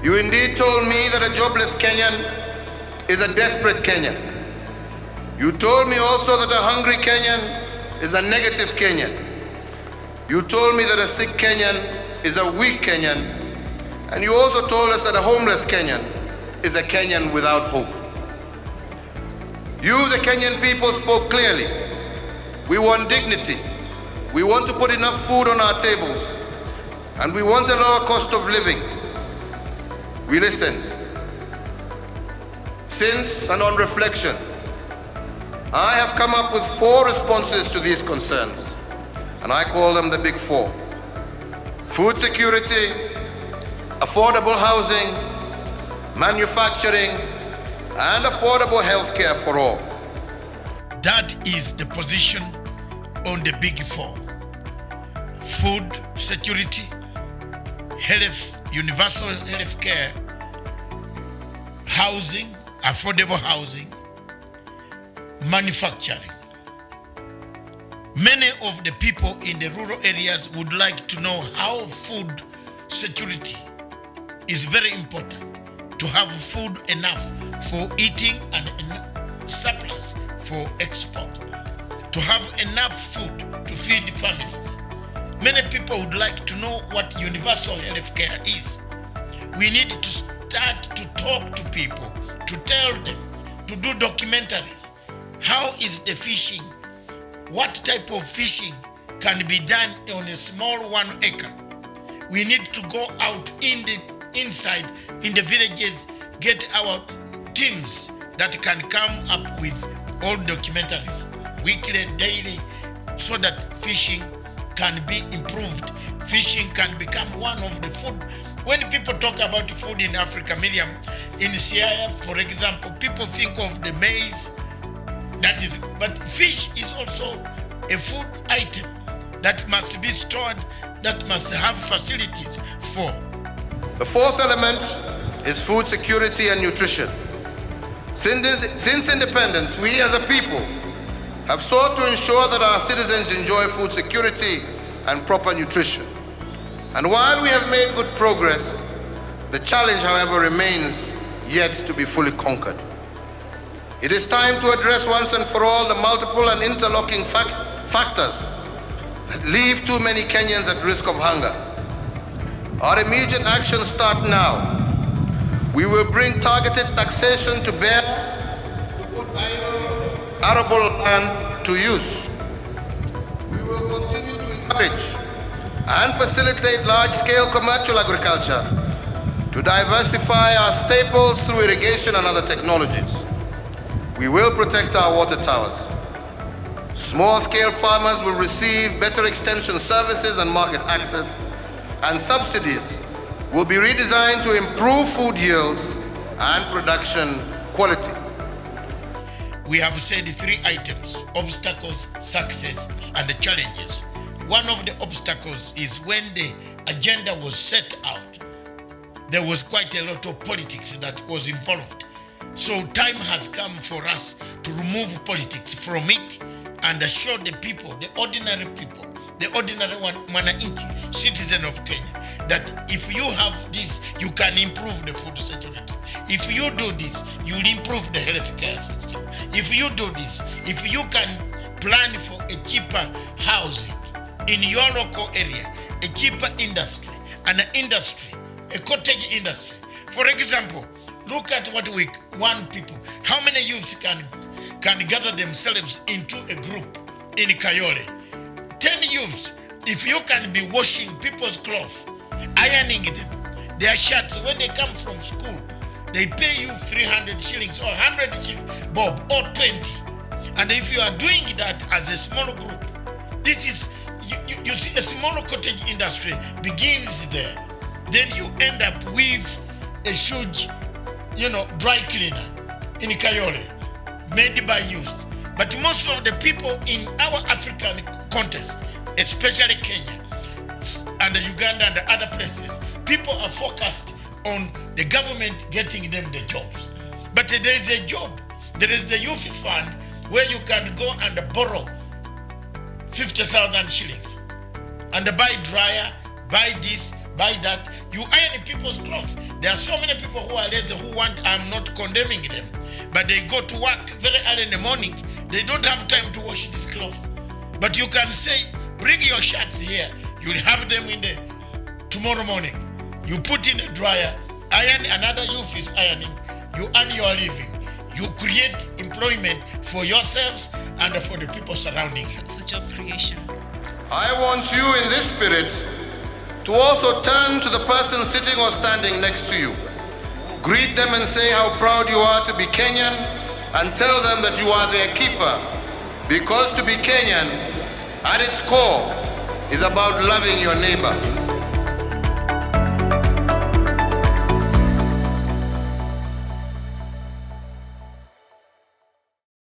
You indeed told me that a jobless Kenyan is a desperate Kenyan. You told me also that a hungry Kenyan is a negative Kenyan. You told me that a sick Kenyan is a weak Kenyan. And you also told us that a homeless Kenyan is a Kenyan without hope. You, the Kenyan people, spoke clearly. We want dignity. We want to put enough food on our tables. And we want a lower cost of living. We listened. Since, and on reflection, I have come up with 4 responses to these concerns, and I call them the Big Four: food security, affordable housing, manufacturing, and affordable health care for all. That is the position on the Big Four: food security, health, universal health care, housing, affordable housing, manufacturing. Many of the people in the rural areas would like to know how food security is very important, to have food enough for eating and surplus for export, to have enough food to feed families. Many people would like to know what universal health care is. We need to start to talk to people, to tell them, to do documentaries. How is the fishing? What type of fishing can be done on a small 1 acre? We need to go out inside in the villages, get our teams that can come up with all documentaries, weekly, daily, so that fishing can be improved. Fishing can become one of the food. When people talk about food in Africa, Miriam, in Siaya, for example, people think of the maize, but fish is also a food item that must be stored, that must have facilities for. The 4th element is food security and nutrition. Since independence, we as a people have sought to ensure that our citizens enjoy food security and proper nutrition. And while we have made good progress, the challenge, however, remains yet to be fully conquered. It is time to address once and for all the multiple and interlocking factors that leave too many Kenyans at risk of hunger. Our immediate actions start now. We will bring targeted taxation to bear to put arable land to use. We will continue to encourage and facilitate large-scale commercial agriculture to diversify our staples through irrigation and other technologies. We will protect our water towers. Small-scale farmers will receive better extension services and market access, and subsidies will be redesigned to improve food yields and production quality. We have said 3 items: obstacles, success, and the challenges. One of the obstacles is when the agenda was set out, there was quite a lot of politics that was involved. So time has come for us to remove politics from it and assure the people, the ordinary people, the ordinary mwananchi, citizen of Kenya, that if you have this, you can improve the food security. If you do this, you'll improve the healthcare system. If you do this, if you can plan for a cheaper housing in your local area, a cheaper industry, an industry, a cottage industry. For example, look at what we want people. How many youths can gather themselves into a group in Kayole? 10 youths. If you can be washing people's clothes, ironing them, their shirts, when they come from school, they pay you 300 shillings or 100 shillings, bob, or 20. And if you are doing that as a small group, this is, you see, a small cottage industry begins there. Then you end up with a huge, dry cleaner in Kayole, made by youth. But most of the people in our African context, especially Kenya and Uganda and other places, people are focused on the government getting them the jobs. But there is a job. There is the youth fund where you can go and borrow 50,000 shillings and buy dryer, buy this, By that, you iron people's clothes. There are so many people who are lazy who want, I'm not condemning them, but they go to work very early in the morning. They don't have time to wash this cloth. But you can say, bring your shirts here. You'll have them in the tomorrow morning. You put in a dryer, iron, another youth is ironing. You earn your living. You create employment for yourselves and for the people surrounding you. So job creation. I want you in this spirit to also turn to the person sitting or standing next to you. Greet them and say how proud you are to be Kenyan, and tell them that you are their keeper. Because to be Kenyan, at its core, is about loving your neighbor.